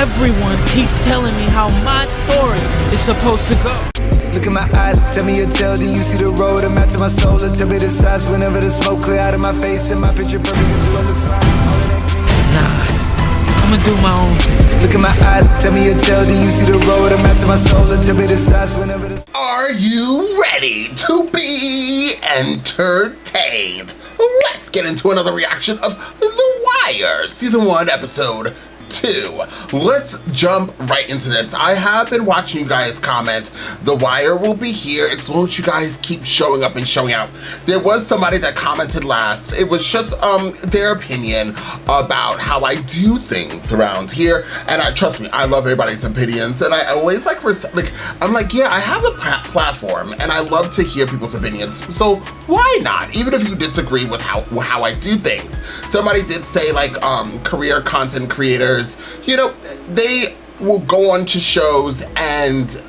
Everyone keeps telling me how my story is supposed to go. Look in my eyes, tell me your tale, then you see the road. I'm out to my soul, and tell me the size whenever the smoke clear out of my face. And my picture perfect, you do I look fine. Nah, I'ma do my own thing. Look in my eyes, tell me your tale, then you see the road. I'm out to my soul, and tell me the size whenever the... Are you ready to be entertained? Let's get into another reaction of The Wire, Season 1, Episode 2. Let's jump right into this. I have been watching you guys comment. The Wire will be here as long as you guys keep showing up and showing out. There was somebody that commented last. It was just their opinion about how I do things around here, and trust me, I love everybody's opinions, and I always I'm like, yeah, I have a platform and I love to hear people's opinions, so why not? Even if you disagree with how I do things. Somebody did say, like, career content creators, you know, they will go on to shows and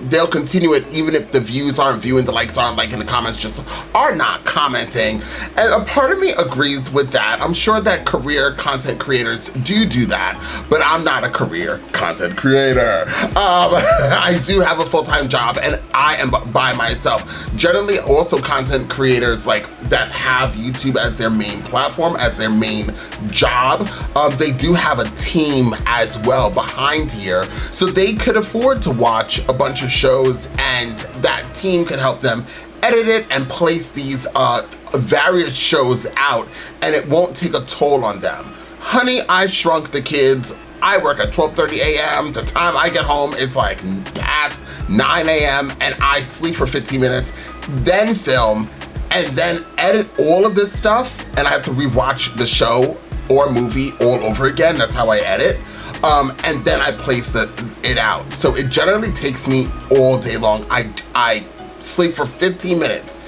they'll continue it even if the views aren't viewing, the likes aren't liking, the comments just are not commenting. And a part of me agrees with that. I'm sure that career content creators do that, but I'm not a career content creator. I do have a full-time job and I am by myself. Generally, also content creators like that have YouTube as their main platform, as their main job, they do have a team as well behind here, so they could afford to watch a bunch of shows and that team could help them edit it and place these various shows out, and it won't take a toll on them. Honey, I Shrunk the Kids, I work at 12:30 a.m. The time I get home, it's like past 9 a.m. and I sleep for 15 minutes, then film, and then edit all of this stuff, and I have to rewatch the show or movie all over again. That's how I edit. And then I place it out. So it generally takes me all day long. I sleep for 15 minutes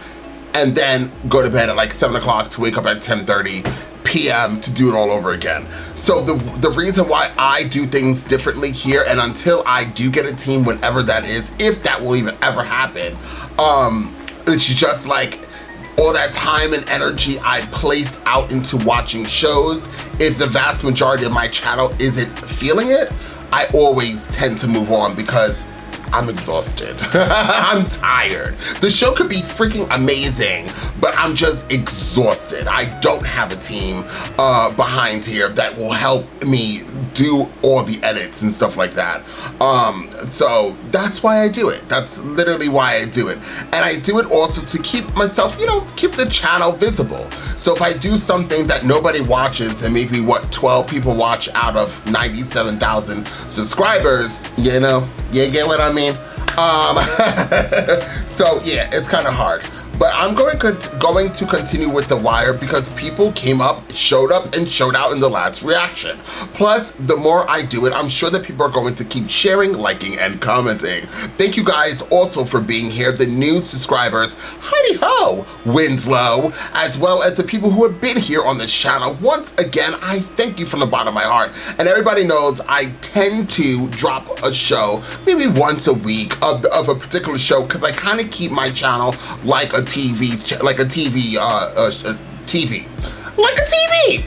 and then go to bed at like 7 o'clock to wake up at 10:30 p.m. to do it all over again. So the reason why I do things differently here, and until I do get a team, whenever that is, if that will even ever happen, it's just like all that time and energy I place out into watching shows, if the vast majority of my channel isn't feeling it, I always tend to move on because I'm exhausted. I'm tired. The show could be freaking amazing, but I'm just exhausted. I don't have a team behind here that will help me do all the edits and stuff like that. So that's why I do it. That's literally why I do it. And I do it also to keep myself, you know, keep the channel visible. So if I do something that nobody watches, and maybe 12 people watch out of 97,000 subscribers, you know, you get what I mean? So yeah, it's kind of hard. But I'm going to continue with The Wire because people came up, showed up, and showed out in the last reaction. Plus, the more I do it, I'm sure that people are going to keep sharing, liking, and commenting. Thank you guys also for being here. The new subscribers, howdy ho, Winslow, as well as the people who have been here on this channel. Once again, I thank you from the bottom of my heart. And everybody knows I tend to drop a show maybe once a week of a particular show because I kind of keep my channel like a TV.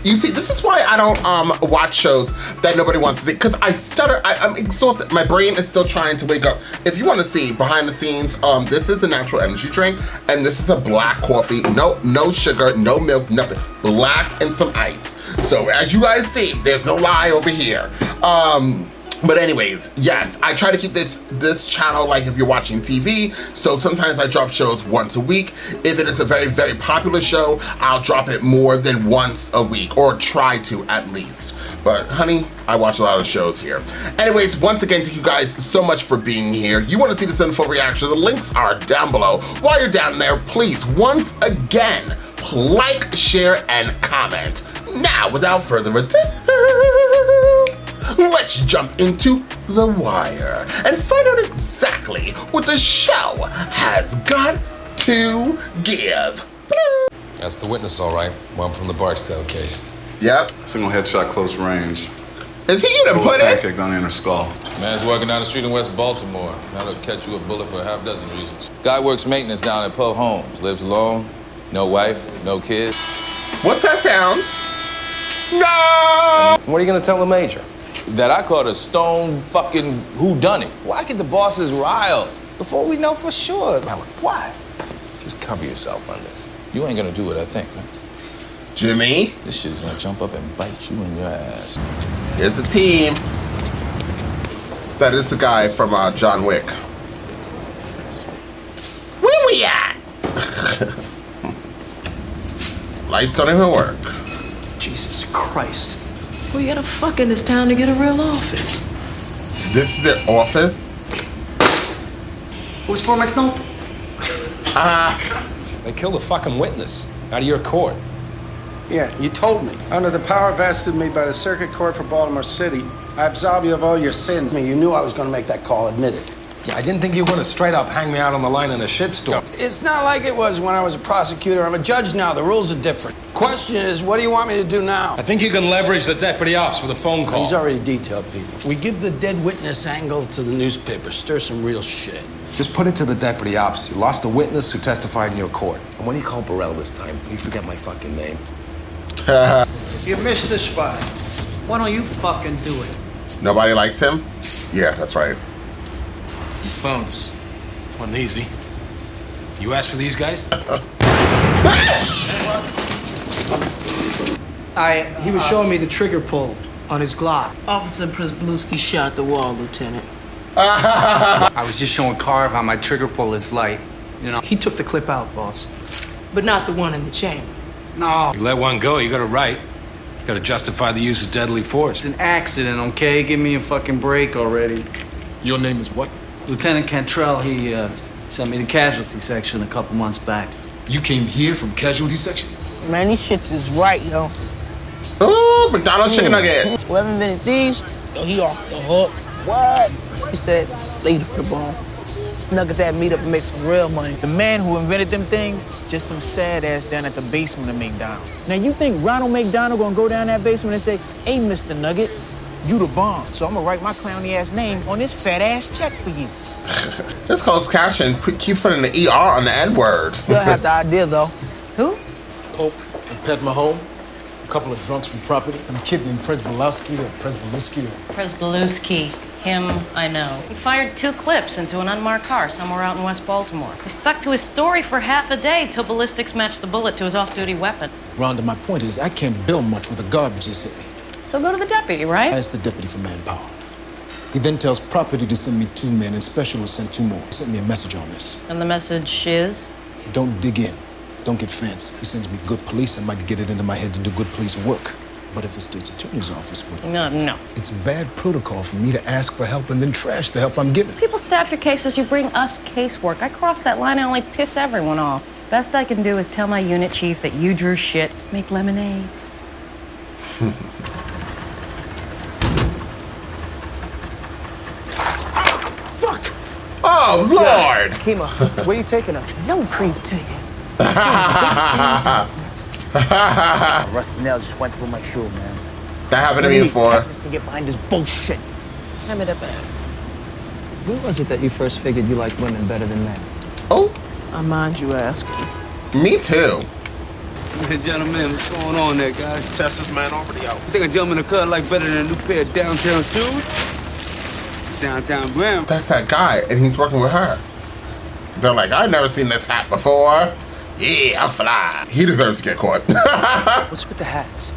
You see, this is why I don't watch shows that nobody wants to see, because I stutter. I'm exhausted. My brain is still trying to wake up. If you want to see behind the scenes, this is the natural energy drink, and this is a black coffee. No sugar, no milk, nothing. Black and some ice. So as you guys see, there's no lie over here. But anyways, yes, I try to keep this channel like if you're watching TV, so sometimes I drop shows once a week. If it is a very, very popular show, I'll drop it more than once a week, or try to at least. But honey, I watch a lot of shows here. Anyways, once again, thank you guys so much for being here. You want to see the sinful reaction, the links are down below. While you're down there, please, once again, like, share, and comment. Now, without further ado, let's jump into The Wire and find out exactly what the show has got to give. That's the witness, all right. One from the Barksdale case. Yep. Single headshot, close range. Is he gonna put it? Pancake down in her skull. Man's walking down the street in West Baltimore. That'll catch you a bullet for a half dozen reasons. Guy works maintenance down at Poe Homes. Lives alone, no wife, no kids. What's that sound? No! What are you gonna tell the major? that I called a stone fucking whodunit. Why get the bosses riled before we know for sure? Why? Just cover yourself on this. You ain't gonna do what I think, man. Jimmy, This shit's gonna jump up and bite you in your ass. here's the team. That is the guy from John Wick. Where we at? Lights don't even work. Jesus Christ. We gotta fuck in this town to get a real office. This is their office? It was for McNulty. They killed a fucking witness out of your court. Yeah, you told me. Under the power vested me by the Circuit Court for Baltimore City, I absolve you of all your sins. I mean, you knew I was going to make that call, admit it. Yeah, I didn't think you were gonna straight up hang me out on the line in a shitstorm. It's not like it was when I was a prosecutor. I'm a judge now. The rules are different. Question is, what do you want me to do now? I think you can leverage the deputy ops with a phone call. He's already detailed people. We give the dead witness angle to the newspaper, stir some real shit. Just put it to the deputy ops. You lost a witness who testified in your court. And when you call Burrell this time, you forget my fucking name. You missed the spot. Why don't you fucking do it? Nobody likes him? Yeah, that's right. Phones. Wasn't easy. You asked for these guys? He was showing me the trigger pull on his Glock. Officer Przybylski shot the wall, Lieutenant. I was just showing Carv how my trigger pull is light. You know? He took the clip out, boss. But not the one in the chamber. No. You let one go, you got it right. You gotta justify the use of deadly force. It's an accident, okay? Give me a fucking break already. Your name is what? Lieutenant Cantrell, he sent me to casualty section a couple months back. You came here from casualty section? Man, these shits is right, yo. Ooh, McDonald's chicken nugget. Whoever invented these, yo, he off the hook. What? He said, later for the bone. Snug at that meetup and make some real money. The man who invented them things, just some sad ass down at the basement of McDonald's. Now you think Ronald McDonald gonna go down that basement and say, hey, Mr. Nugget, you the bomb, so I'm gonna write my clowny ass name on this fat ass check for you. This closed caption keeps putting the ER on the N word. Still have the idea, though. Who? Pope and Pet Mahone. A couple of drunks from property. Some kid named Przybylski or Przybylski or... Przybylski. Him, I know. He fired 2 clips into an unmarked car somewhere out in West Baltimore. He stuck to his story for half a day till ballistics matched the bullet to his off-duty weapon. Rhonda, my point is, I can't build much with the garbage you sent me. So go to the deputy, right? I asked the deputy for manpower. He then tells property to send me 2 men, and special will send 2 more. He sent me a message on this. And the message is? Don't dig in. Don't get fancy. He sends me good police. I might get it into my head to do good police work. But if the state's attorney's office would... No. It's bad protocol for me to ask for help and then trash the help I'm given. People staff your cases, you bring us casework. I cross that line, I only piss everyone off. Best I can do is tell my unit chief that you drew shit, make lemonade. Oh, Lord! Kima, where you taking us? No creep taking. Rusty nail just went through my shoe, man. That happened to me before. To get behind this bullshit. Hand me that bag. When was it that you first figured you liked women better than men? Oh, I mind you asking. me too. Hey, gentlemen, what's going on there, guys? Test this man already out. You think a gentleman in the cut like better than a new pair of downtown shoes? Downtown Graham. That's that guy, and he's working with her. They're like, I've never seen this hat before. Yeah, I'm fly. He deserves to get caught. What's with the hats?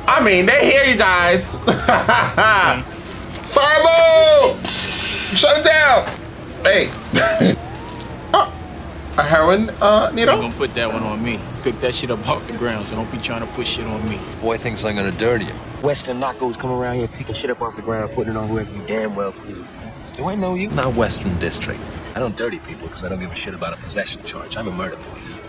I mean, they hear you guys. Fireball! Shut it down. Hey. Oh, a heroin needle? You're gonna put that one on me. Pick that shit up off the ground, so don't be trying to push shit on me. Boy thinks I'm gonna dirty him. Western knockos come around here picking shit up off the ground, putting it on whoever you damn well please. Do I know you? Not Western District. I don't dirty people because I don't give a shit about a possession charge. I'm a murder police.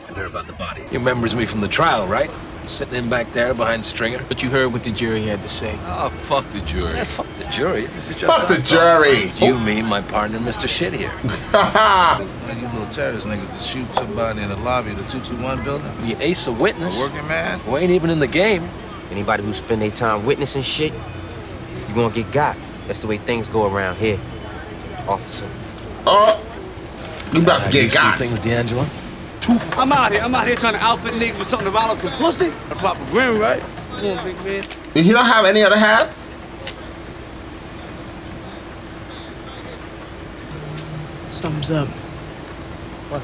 And heard about the body. You remembers me from the trial, right? Sitting in back there behind Stringer. But you heard what the jury had to say. Oh, fuck the jury. Yeah, fuck the jury. This is just Fuck the us jury. talking. You, me, my partner, Mr. Shit here. You little terrorist niggas to shoot somebody in the lobby of the 221 building? You ace a witness. A working man? Who ain't even in the game. Anybody who spend their time witnessing shit, you gonna get got. That's the way things go around here, officer. Oh, you about to You get see got. things, D'Angelo? truth. I'm out here trying to outfit niggas with something to follow some pussy. A proper grin, right? Come on, big man. You don't have any other hats? Something's up. What?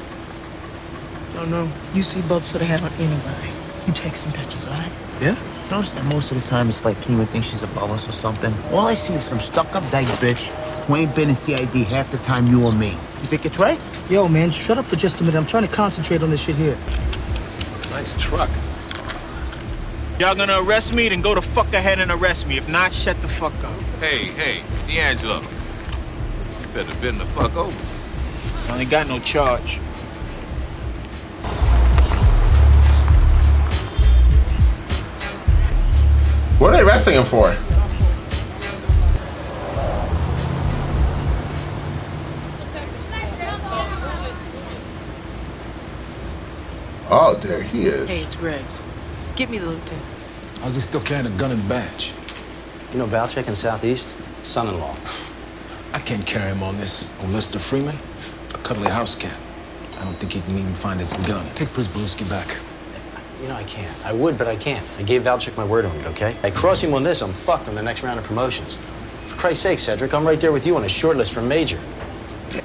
Don't know. You see bubs to the hat on anybody. You take some pictures, all right? Yeah? Notice that most of the time it's like Penguin thinks she's above us or something. All I see is some stuck-up dyke bitch who ain't been in CID half the time you or me. You think it's right? Yo, man, shut up for just a minute. I'm trying to concentrate on this shit here. Nice truck. Y'all gonna arrest me? Then go the fuck ahead and arrest me. If not, shut the fuck up. Hey, D'Angelo. You better bend the fuck over. I ain't got no charge. What are they arresting him for? Oh, there he is. Hey, it's Greg's. Get me the lieutenant. How's he still carrying a gun and badge? You know Valchek in Southeast? Son-in-law. I can't carry him on this. Oh, Lester Freeman, a cuddly house cat. I don't think he can even find his gun. Take Prisbulski back. You know, I can't. I would, but I can't. I gave Valchek my word on it, okay? I cross him on this, I'm fucked on the next round of promotions. For Christ's sake, Cedric, I'm right there with you on a short list for Major.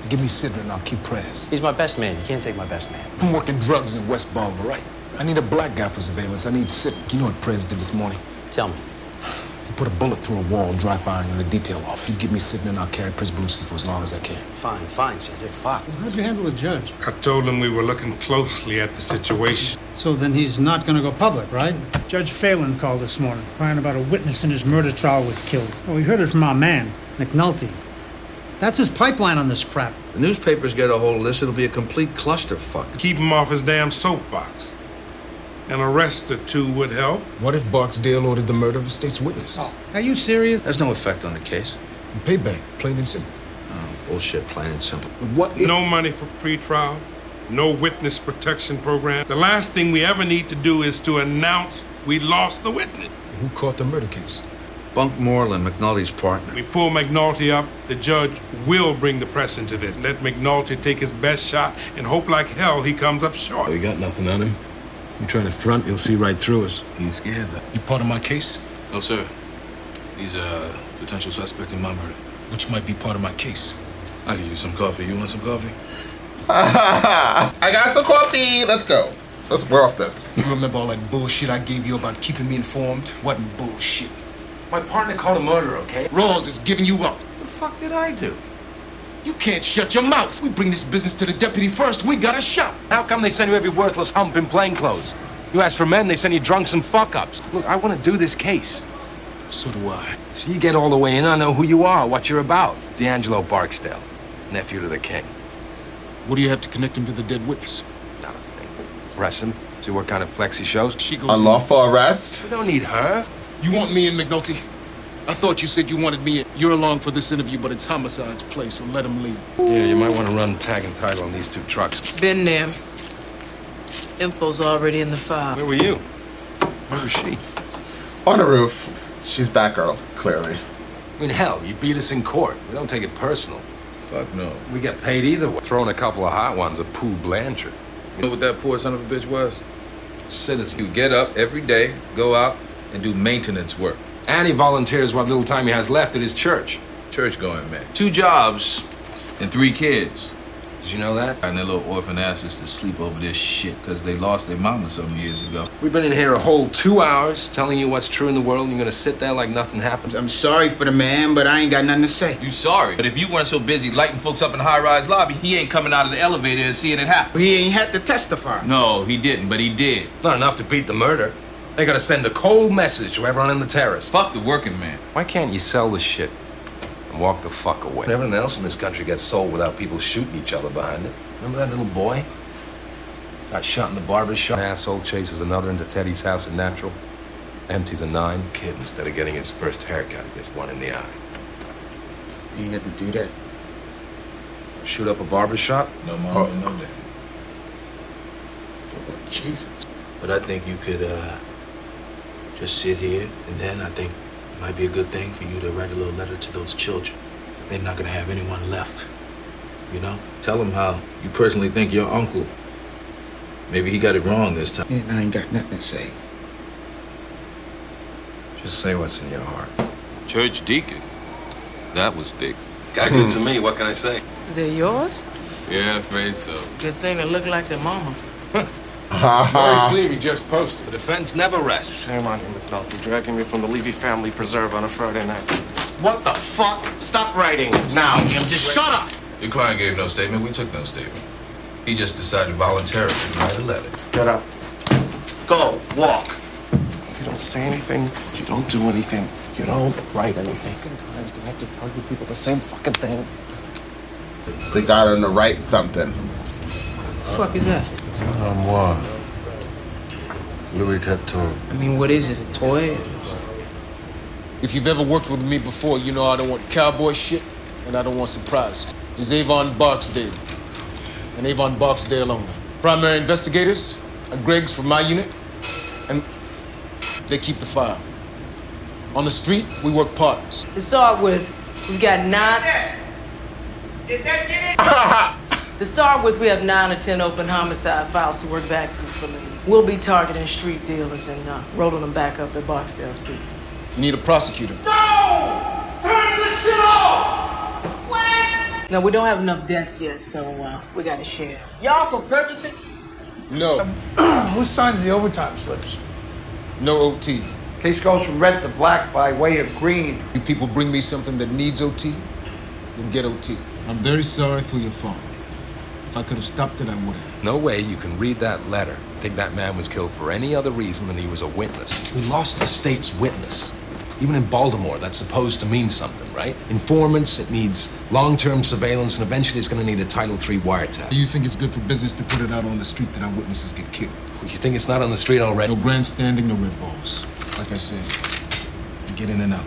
Give me Sidney and I'll keep prayers. He's my best man. You can't take my best man. I'm working drugs in West Baltimore, right? I need a black guy for surveillance. I need Sidney. You know what Prez did this morning? Tell me. He put a bullet through a wall, dry firing in the detail office. You give me Sidney and I'll carry Prisbulski for as long as I can. Fine, Cedric, fuck. How'd you handle the judge? I told him we were looking closely at the situation. So then he's not going to go public, right? Judge Phelan called this morning, crying about a witness in his murder trial was killed. Oh, we heard it from our man, McNulty. That's his pipeline on this crap. The newspapers get a hold of this, it'll be a complete clusterfuck. Keep him off his damn soapbox. An arrest or two would help. What if Barksdale ordered the murder of the state's witnesses? Oh, are you serious? There's no effect on the case. Payback, plain and simple. Oh, bullshit, plain and simple. But what if... No money for pretrial, no witness protection program. The last thing we ever need to do is to announce we lost the witness. Who caught the murder case? Bunk Moreland, McNulty's partner. We pull McNulty up, the judge will bring the press into this. Let McNulty take his best shot and hope like hell he comes up short. We got nothing on him. You try to front, you'll see right through us. He's scared that. You part of my case? No, sir. He's a potential suspect in my murder. Which might be part of my case. I could use some coffee. You want some coffee? I got some coffee. Let's go. We're off this. You remember all that bullshit I gave you about keeping me informed? Wasn't bullshit. My partner caught a murder, okay? Rawls is giving you up. The fuck did I do? You can't shut your mouth. We bring this business to the deputy first. We got a shot. How come they send you every worthless hump in plainclothes? You ask for men, they send you drunks and fuck-ups. Look, I want to do this case. So do I. So you get all the way in, I know who you are, what you're about. D'Angelo Barksdale, nephew to the king. What do you have to connect him to the dead witness? Not a thing. Arrest him, see what kind of flex he shows. She goes Unlawful arrest? We don't need her. You want me in, McNulty? I thought you said you wanted me in. You're along for this interview, but it's homicide's place, so let him leave. Yeah, you might want to run tag and title on these two trucks. Been there. Info's already in the file. Where were you? Where was she? On the roof. She's Batgirl, clearly. I mean, hell, you beat us in court. We don't take it personal. Fuck no. We get paid either way. Throwing a couple of hot ones at Pooh Blanchard. You know what that poor son of a bitch was? Citizen. He would get up every day, go out, and do maintenance work. And he volunteers what little time he has left at his church. Church going, man. 2 jobs and 3 kids. Did you know that? And their little orphan asses to sleep over this shit because they lost their mama some years ago. We've been in here a whole 2 hours telling you what's true in the world, and you're gonna sit there like nothing happened. I'm sorry for the man, but I ain't got nothing to say. You sorry? But if you weren't so busy lighting folks up in the high-rise lobby, he ain't coming out of the elevator and seeing it happen. He ain't had to testify. No, he didn't, but he did. Not enough to beat the murder. They gotta send a cold message to everyone in the terrace. Fuck the working man. Why can't you sell the shit and walk the fuck away? Everything else in this country gets sold without people shooting each other behind it. Remember that little boy? Got shot in the barber shop. An asshole chases another into Teddy's house in Natural. Empties a 9. Kid, instead of getting his first haircut, gets one in the eye. You had to do that. Shoot up a barber shop? No mom and no dad. Oh, Jesus. But I think you could just sit here, and then I think it might be a good thing for you to write a little letter to those children. They're not gonna have anyone left, you know? Tell him how you personally think your uncle Maybe he got it wrong this time. And I ain't got nothing to say. Just say what's in your heart. Church deacon. That was thick. Got good to me, what can I say? They're yours? Yeah, afraid so. Good thing they look like their mama. Mary Sleevey just posted. The defense never rests. Shame on you, McNulty, dragging me from the Levy family preserve on a Friday night. What the fuck? Stop writing now. Just shut up. Your client gave no statement. We took no statement. He just decided voluntarily to write a letter. Get up. Go. Walk. You don't say anything. You don't do anything. You don't write anything. Times do I have to tell you people the same fucking thing? They got him to write something. What the fuck is that? Moi. Louis XIV. I mean, what is it? A toy? If you've ever worked with me before, you know I don't want cowboy shit and I don't want surprises. It's Avon Barksdale. And Avon Barksdale only. Primary investigators are Greg's from my unit, and they keep the file. On the street, we work partners. To start with, we've got 9. To start with, we have 9 or 10 open homicide files to work back through for me. We'll be targeting street dealers and rolling them back up at Barksdale's people. You need a prosecutor. No! Turn this shit off! What? No, we don't have enough deaths yet, so we gotta share. Y'all for purchasing? No. Who signs the overtime slips? No OT. Case goes from red to black by way of green. You people bring me something that needs OT, you'll get OT. I'm very sorry for your father. If I could have stopped it, I would have. No way you can read that letter and think that man was killed for any other reason than he was a witness. We lost the state's witness. Even in Baltimore, that's supposed to mean something, right? Informants, it needs long-term surveillance, and eventually it's gonna need a Title III wiretap. Do you think it's good for business to put it out on the street that our witnesses get killed? You think it's not on the street already? No grandstanding, no red balls. Like I said, get in and out.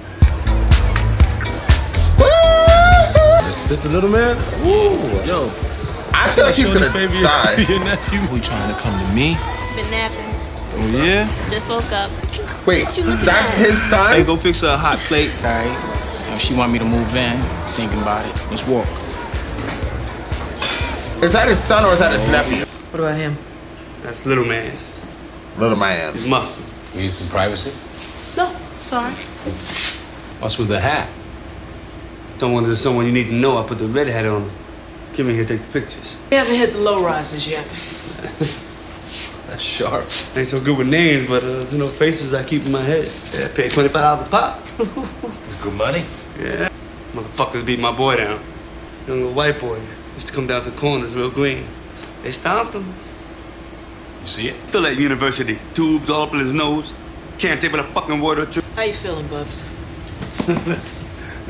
This the little man? Ooh, yo. I feel like he's gonna die. Your nephew. Who trying to come to me? Been napping. Oh yeah? Just woke up. Wait, What you looking that's at? his son? Hey, go fix her a hot plate. All right. If she want me to move in, thinking about it. Let's walk. Is that his son or is that his nephew? What about him? That's little man. Little man. He's musty. You need some privacy? No, sorry. What's with the hat? Someone is someone you need to know. I put the red hat on. Give me here, take the pictures. We haven't hit the low rises yet. That's sharp. Ain't so good with names, but faces I keep in my head. Yeah, I pay $25 a pop. Good money? Yeah. Motherfuckers beat my boy down. Young little white boy. Used to come down to the corners real green. They stomped him. You see it? Still at university. Tubes all up in his nose. Can't say but a fucking word or two. How you feeling, Bubs?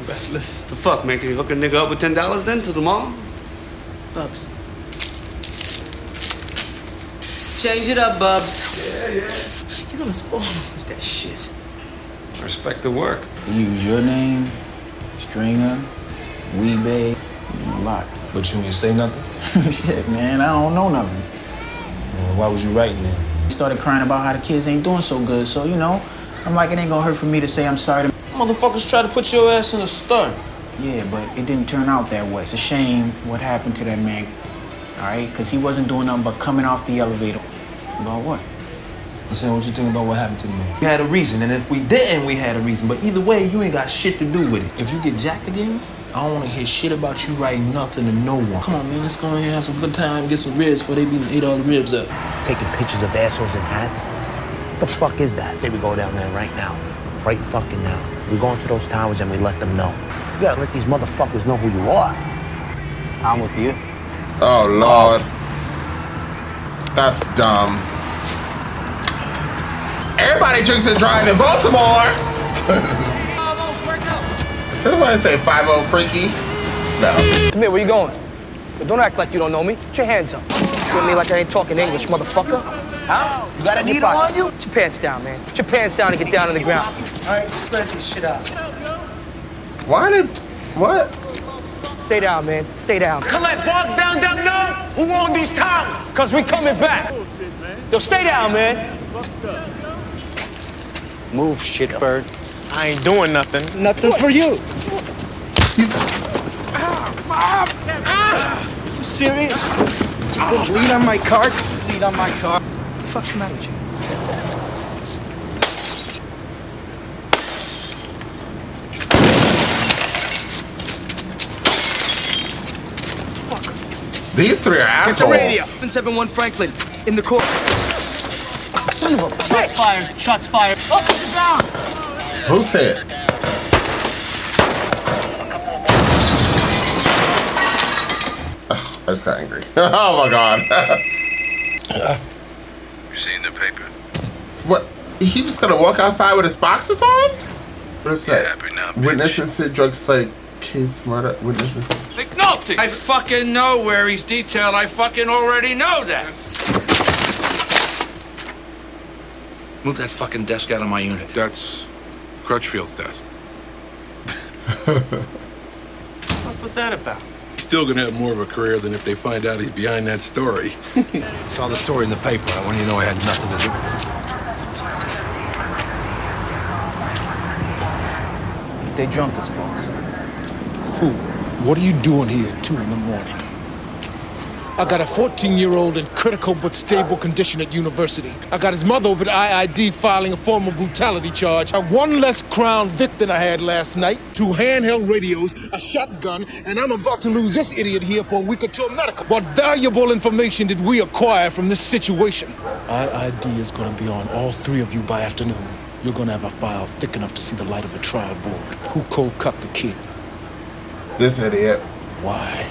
Restless. The fuck, man? Can you hook a nigga up with $10 then till tomorrow? Bubs. Change it up, Bubs. Yeah, yeah. You're gonna spoil me with that shit. Respect the work. You use your name, Stringer, Weebay, a lot. But you ain't say nothing? Shit, man, I don't know nothing. Well, why was you writing then? He started crying about how the kids ain't doing so good, so, I'm like, it ain't gonna hurt for me to say I'm sorry to... Motherfuckers try to put your ass in a stun. Yeah, but it didn't turn out that way. It's a shame what happened to that man, all right? Because he wasn't doing nothing but coming off the elevator. About what? I'm saying, what you think about what happened to the man? We had a reason, and if we didn't, we had a reason. But either way, you ain't got shit to do with it. If you get jacked again, I don't want to hear shit about you writing nothing to no one. Come on, man, let's go in here, have some good time, get some ribs before they ate all the ribs up. Taking pictures of assholes in hats? What the fuck is that? Say we go down there right now. Right fucking now. We go into those towers and we let them know. You gotta let these motherfuckers know who you are. I'm with you. Oh, Lord. That's dumb. Everybody drinks and drive in Baltimore. Somebody say 5-0 freaky? No. Come here, where you going? But don't act like you don't know me. Put your hands up. Look at me like I ain't talking English, motherfucker. Huh? You got a needle on you? Put your pants down, man. Put your pants down and get down on the ground. All right, spread this shit out. Why did... What? Stay down, man. Stay down. Collect Boggs down, know who own these towers. Cause we coming back. Yo, stay down, man. Move, shitbird. I ain't doing nothing. Nothing for you. You serious? You bleed on my cart? seat on my car. What the fuck's the matter with you? These three are assholes. Get the radio. 771 Franklin, in the court. Son of a bitch. Shots fired. Shots fired. Up and down. Who's hit? Ugh, I just got angry. Oh my god. You seen the paper? What? He just gonna walk outside with his boxers on? What is that? Witnesses to drugs like case murder. Witnesses. McNulty! I fucking know where he's detailed. I fucking already know that. Move that fucking desk out of my unit. That's Crutchfield's desk. What was that about? He's still gonna have more of a career than if they find out he's behind that story. Saw the story in the paper. I want you to know I had nothing to do with it. They jumped us, boss. Who? What are you doing here at 2 in the morning? I got a 14-year-old in critical but stable condition at university. I got his mother over at IID filing a formal brutality charge. I got one less Crown Vic than I had last night, 2 handheld radios, a shotgun, and I'm about to lose this idiot here for a week or 2 of medical. What valuable information did we acquire from this situation? IID is gonna be on all 3 of you by afternoon. You're gonna have a file thick enough to see the light of a trial board. Who cold-cut the kid? This idiot. Why?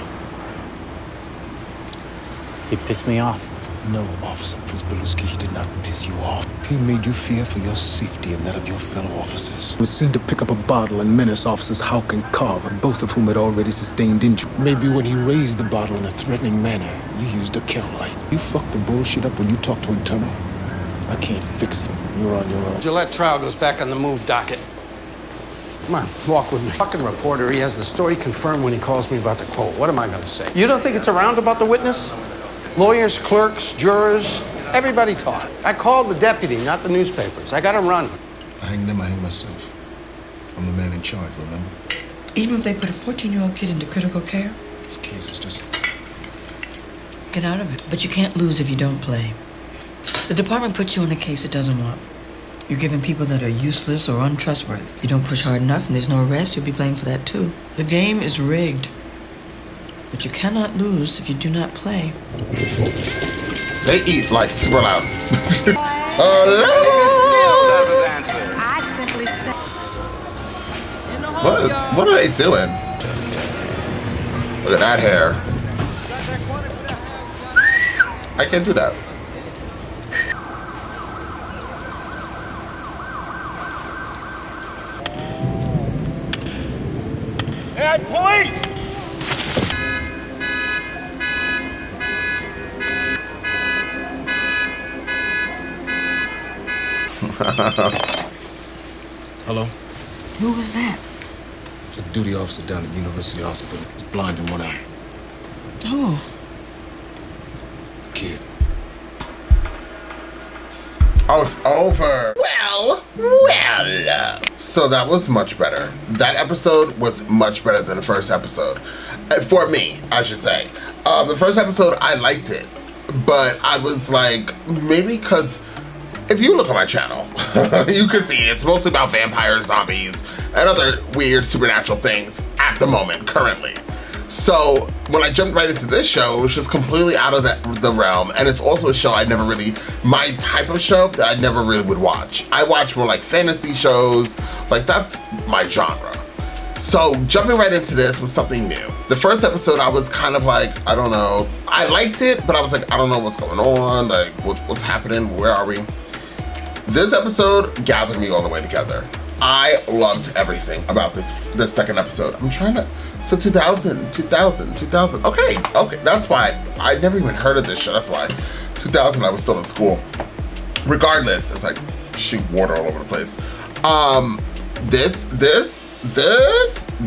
He pissed me off. No, Officer Prisbaluski, he did not piss you off. He made you fear for your safety and that of your fellow officers. He was seen to pick up a bottle and menace Officers Houck and Carver, both of whom had already sustained injury. Maybe when he raised the bottle in a threatening manner, you used a kill light. You fucked the bullshit up when you talked to internal. I can't fix it. You're on your own. Gillette trial goes back on the move docket. Come on, walk with me. Fucking reporter, he has the story confirmed when he calls me about the quote. What am I gonna say? You don't think it's around about the witness? Lawyers, clerks, jurors, everybody talked. I called the deputy, not the newspapers. I gotta run. I hang them, I hang myself. I'm the man in charge, remember? Even if they put a 14-year-old kid into critical care? This case is just... Get out of it. But you can't lose if you don't play. The department puts you on a case it doesn't want. You're giving people that are useless or untrustworthy. If you don't push hard enough and there's no arrest, you'll be blamed for that too. The game is rigged. But you cannot lose if you do not play. They eat like super loud. What are they doing? Look at that hair. I can't do that. Hey, police! Hello? Who was that? It's a duty officer down at University Hospital. He's blind in one eye. Oh. Kid. Oh, it's over. Well. So that was much better. That episode was much better than the first episode. For me, I should say. The first episode, I liked it. But I was like, maybe because if you look at my channel, you can see it's mostly about vampires, zombies, and other weird supernatural things at the moment, currently. So when I jumped right into this show, it was just completely out of the realm. And it's also a show I never really, my type of show that I never really would watch. I watch more like fantasy shows, like that's my genre. So jumping right into this was something new. The first episode, I was kind of like, I don't know. I liked it, but I was like, I don't know what's going on. Like what's happening? Where are we? This episode gathered me all the way together. I loved everything about this second episode. I'm trying to, so 2000. Okay, that's why. I never even heard of this show, that's why. 2000, I was still in school. Regardless, it's like, shoot water all over the place. This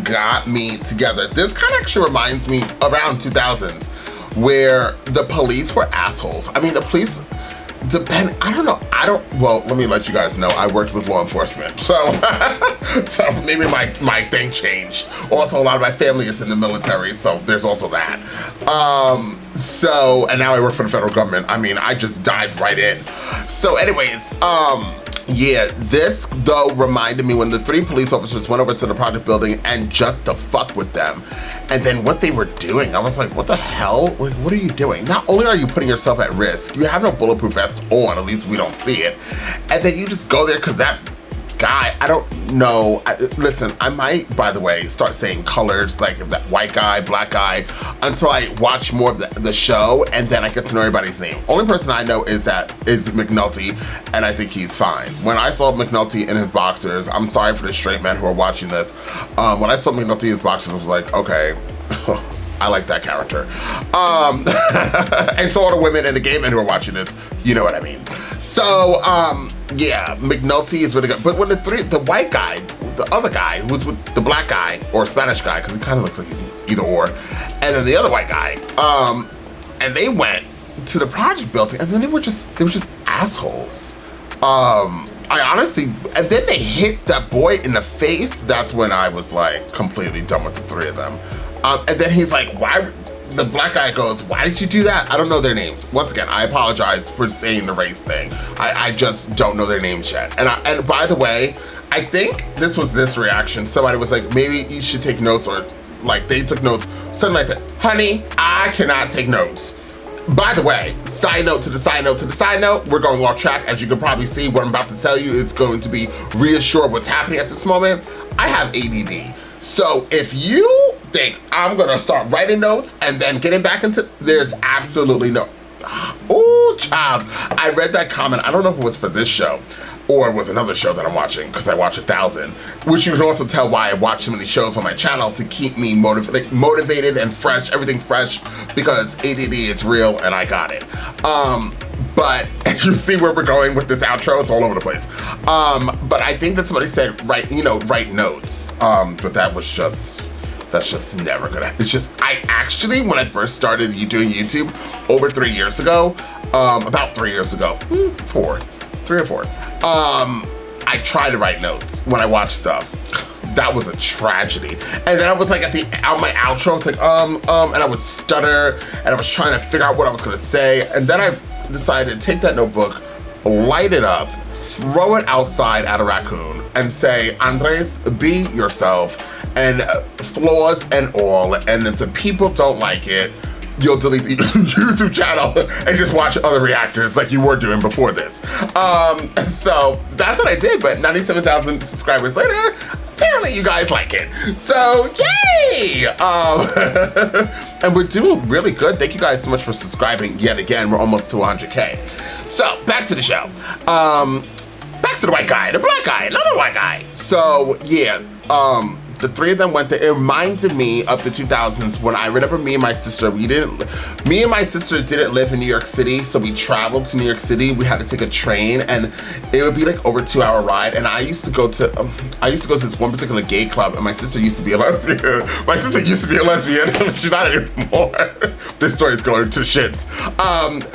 got me together. This kind of actually reminds me around 2000s, where the police were assholes. I mean, the police, I don't know. Well, let me let you guys know. I worked with law enforcement. So, so maybe my thing changed. Also, a lot of my family is in the military. So there's also that. And now I work for the federal government. I mean, I just dived right in. So anyways, yeah, this though reminded me when the 3 police officers went over to the project building and just to fuck with them. And then what they were doing, I was like, what the hell? Like, what are you doing? Not only are you putting yourself at risk, you have no bulletproof vest on, at least we don't see it. And then you just go there because that guy, I don't know. Listen, I might, by the way, start saying colors, like that white guy, black guy, until I watch more of the show and then I get to know everybody's name. Only person I know is McNulty, and I think he's fine. When I saw McNulty in his boxers, I'm sorry for the straight men who are watching this. When I saw McNulty in his boxers, I was like, okay, I like that character. And so all the women and the gay men who are watching this, you know what I mean. So, yeah, McNulty is really good. But when the white guy, the other guy, who was with the black guy, or Spanish guy, because he kind of looks like he's either or, and then the other white guy, and they went to the project building, and then they were just assholes. I honestly, and then they hit that boy in the face. That's when I was like completely done with the 3 of them. And then he's like, why? The black guy goes, why did you do that? I don't know their names. Once again, I apologize for saying the race thing. I just don't know their names yet. And by the way, I think this reaction. Somebody was like, maybe you should take notes, or like they took notes, something like that. Honey, I cannot take notes. By the way, side note to the side note to the side note, we're going off track. As you can probably see, what I'm about to tell you is going to be reassure what's happening at this moment. I have ADD. So if you think I'm gonna start writing notes and then getting back into, there's absolutely no, oh child. I read that comment, I don't know if it was for this show or it was another show that I'm watching, because I watch 1,000, which you can also tell why I watch so many shows on my channel, to keep me motivated and fresh, everything fresh, because ADD is real and I got it. But you see where we're going with this outro, it's all over the place. But I think that somebody said, write notes. But that's just never gonna, it's just, I actually, when I first started doing YouTube over 3 years ago, about 3 years ago, 3 or 4, I tried to write notes when I watch stuff. That was a tragedy. And then I was like on my outro, I was like, and I would stutter, and I was trying to figure out what I was gonna say. And then I decided to take that notebook, light it up, throw it outside at a raccoon, and say, Andres, be yourself, and flaws and all, and if the people don't like it, you'll delete the YouTube channel and just watch other reactors like you were doing before this. So that's what I did, but 97,000 subscribers later, apparently you guys like it. So yay! And we're doing really good. Thank you guys so much for subscribing yet again. We're almost to 100K. So back to the show. Back to the white guy, the black guy, another white guy. So yeah, the 3 of them went there. It reminded me of the 2000s when I remember me and my sister didn't live in New York City, so we traveled to New York City. We had to take a train, and it would be like over a 2-hour ride. And I used to go to this one particular gay club, and my sister used to be a lesbian. My sister used to be a lesbian. She's not anymore. This story is going to shits.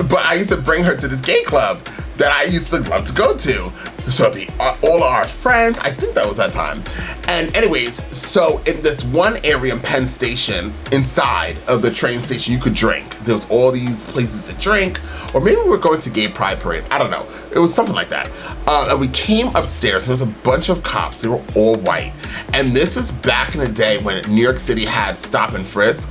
But I used to bring her to this gay club that I used to love to go to. So it'd be all of our friends. I think that was that time. And anyways, so in this one area in Penn Station, inside of the train station, you could drink. There was all these places to drink, or maybe we were going to Gay Pride Parade. I don't know. It was something like that. And we came upstairs. There was a bunch of cops. They were all white. And this was back in the day when New York City had stop and frisk.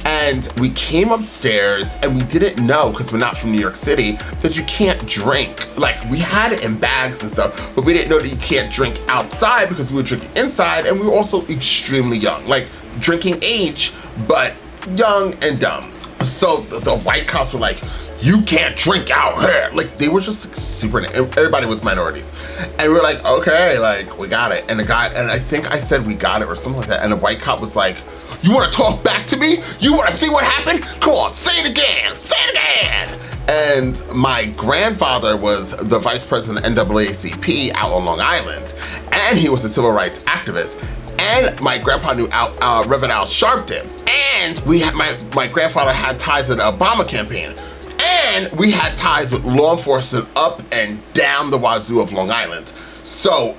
And we came upstairs and we didn't know, because we're not from New York City, that you can't drink. Like, we had it in bags and stuff, but we didn't know that you can't drink outside because we were drinking inside, and we were also extremely young. Like, drinking age, but young and dumb. So the white cops were like, you can't drink out here. Like, they were just like super, everybody was minorities. And we were like, okay, like, we got it. And the guy, and I think I said we got it or something like that. And the white cop was like, you wanna talk back to me? You wanna see what happened? Come on, say it again, say it again. And my grandfather was the vice president of NAACP out on Long Island. And he was a civil rights activist. And my grandpa knew Reverend Al Sharpton. And we had my grandfather had ties to the Obama campaign. And we had ties with law enforcement up and down the wazoo of Long Island. So,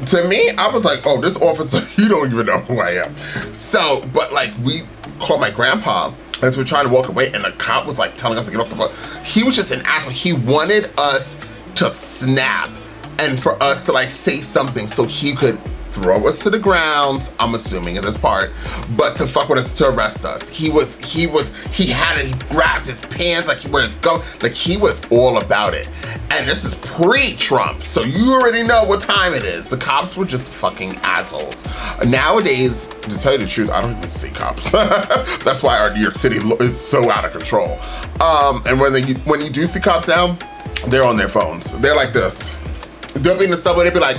to me, I was like, oh, this officer, you don't even know who I am. So, but like, we called my grandpa as we're trying to walk away, and the cop was like telling us to get off the phone. He was just an asshole. He wanted us to snap and for us to like say something so he could throw us to the ground, I'm assuming in this part, but to fuck with us, to arrest us. He grabbed his pants like he wanted his gun, like he was all about it. And this is pre-Trump, so you already know what time it is. The cops were just fucking assholes. Nowadays, to tell you the truth, I don't even see cops. That's why our New York City is so out of control. And when you do see cops now, they're on their phones. They're like this. They'll be in the subway, they'll be like,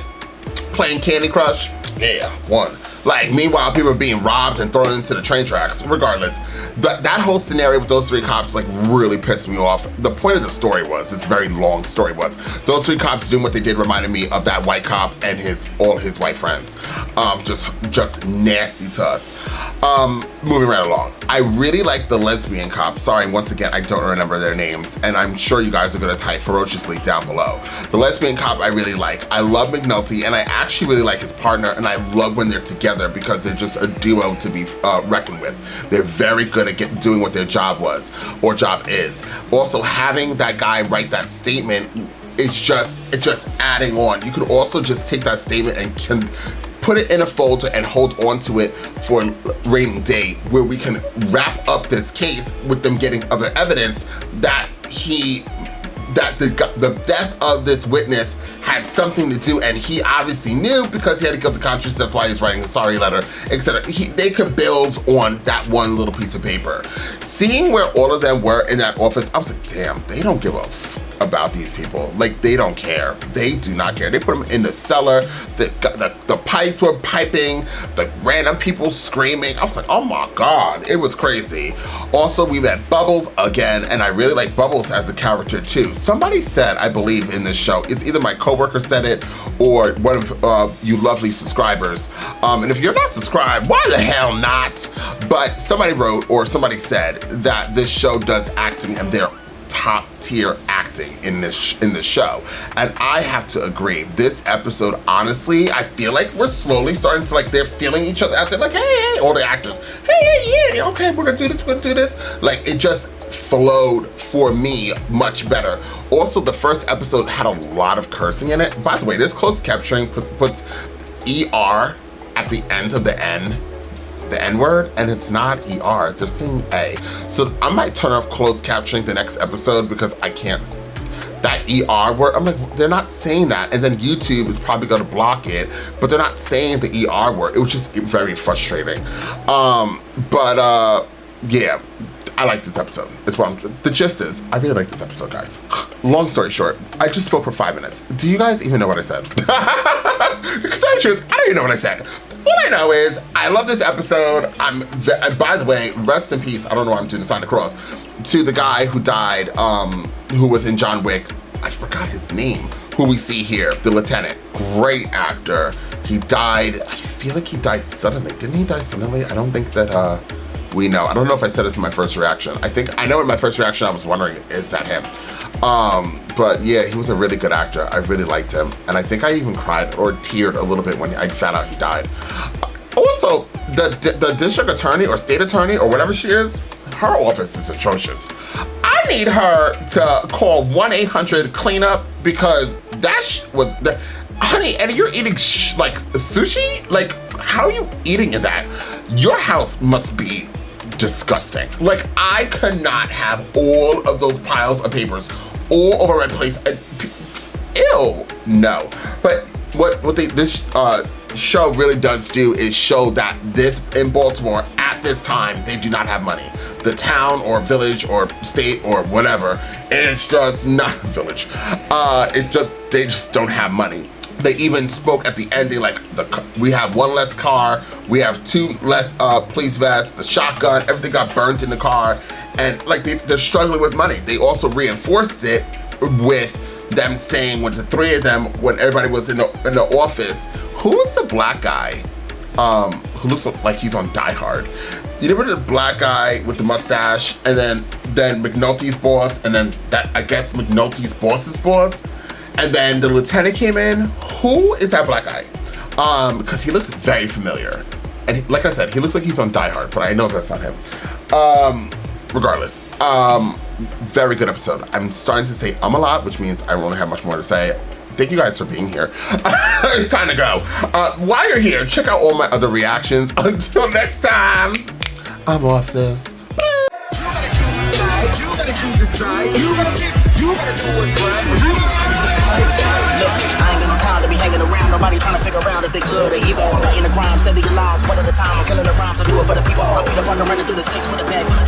playing Candy Crush, yeah, one. Like, meanwhile, people are being robbed and thrown into the train tracks. Regardless, that whole scenario with those 3 cops like really pissed me off. The point of the story was, this very long story was, those 3 cops doing what they did reminded me of that white cop and all his white friends. Just nasty to us. Moving right along. I really like the lesbian cops. Sorry, once again, I don't remember their names, and I'm sure you guys are gonna type ferociously down below. The lesbian cop I really like. I love McNulty, and I actually really like his partner, and I love when they're together because they're just a duo to be reckoned with. They're very good at doing what their job was, or job is. Also, having that guy write that statement, it's just adding on. You could also just take that statement and put it in a folder and hold on to it for a rainy day, where we can wrap up this case with them getting other evidence that the death of this witness had something to do, and he obviously knew because he had a guilty conscience. That's why he's writing a sorry letter, etc. They could build on that one little piece of paper. Seeing where all of them were in that office, I was like, damn, they don't give a f about these people. Like, they don't care. They do not care. They put them in the cellar. The pipes were piping. The random people screaming. I was like, oh my God, it was crazy. Also, we met Bubbles again, and I really like Bubbles as a character too. Somebody said, I believe in this show, it's either my coworker said it or one of you lovely subscribers. And if you're not subscribed, why the hell not? But somebody wrote or somebody said that this show does acting, and they're top tier acting in this show, and I have to agree. This episode, honestly, I feel like we're slowly starting to, like, they're feeling each other out there, like, hey, all the actors, hey, yeah, okay, we're gonna do this. Like, it just flowed for me much better. Also, the first episode had a lot of cursing in it. By the way, this closed captioning puts ER at the end of the N-word, and it's not ER, they're saying A. So I might turn off closed captioning the next episode because I can't, that ER word, I'm like, they're not saying that. And then YouTube is probably gonna block it, but they're not saying the ER word. It was just very frustrating. Yeah, I like this episode. It's what the gist is, I really like this episode, guys. Long story short, I just spoke for 5 minutes. Do you guys even know what I said? To tell you the truth, I don't even know what I said. What I know is, I love this episode. By the way, rest in peace, I don't know why I'm doing the sign of the cross, to the guy who died, who was in John Wick. I forgot his name, who we see here, the lieutenant. Great actor. He died, I feel like he died suddenly. Didn't he die suddenly? I don't think that, we know. I don't know if I said this in my first reaction. I know in my first reaction I was wondering, is that him? But yeah, he was a really good actor. I really liked him. And I think I even cried or teared a little bit when I found out he died. Also, the district attorney or state attorney or whatever she is, her office is atrocious. I need her to call 1-800-CLEANUP because that was, honey, and you're eating like sushi? Like, how are you eating in that? Your house must be disgusting. Like, I could not have all of those piles of papers all over my place. Ew, no. But what this show really does do is show that this, in Baltimore, at this time, they do not have money. The town or village or state or whatever, it's just not a village. They just don't have money. They even spoke at the ending like, we have 1 less car, we have 2 less police vests, the shotgun, everything got burnt in the car, and like they're struggling with money. They also reinforced it with them saying, when the 3 of them, when everybody was in the office, who was the black guy who looks like he's on Die Hard? You remember the black guy with the mustache, and then then McNulty's boss, and then that, I guess, McNulty's boss's boss. And then the lieutenant came in. Who is that black guy? Because he looks very familiar. And like I said, he looks like he's on Die Hard, but I know that's not him. Regardless, very good episode. I'm starting to say a lot, which means I won't have much more to say. Thank you guys for being here. It's time to go. While you're here, check out all my other reactions. Until next time, I'm off this. You gotta choose a side. You gotta do what's right. Look, I ain't got no time to be hanging around. Nobody trying to figure out if they good or evil. I'm fighting the crime, saving your lives one at a time. I'm killing the rhymes. I do it for the people. I'll be the fucker running through the six with a bag full of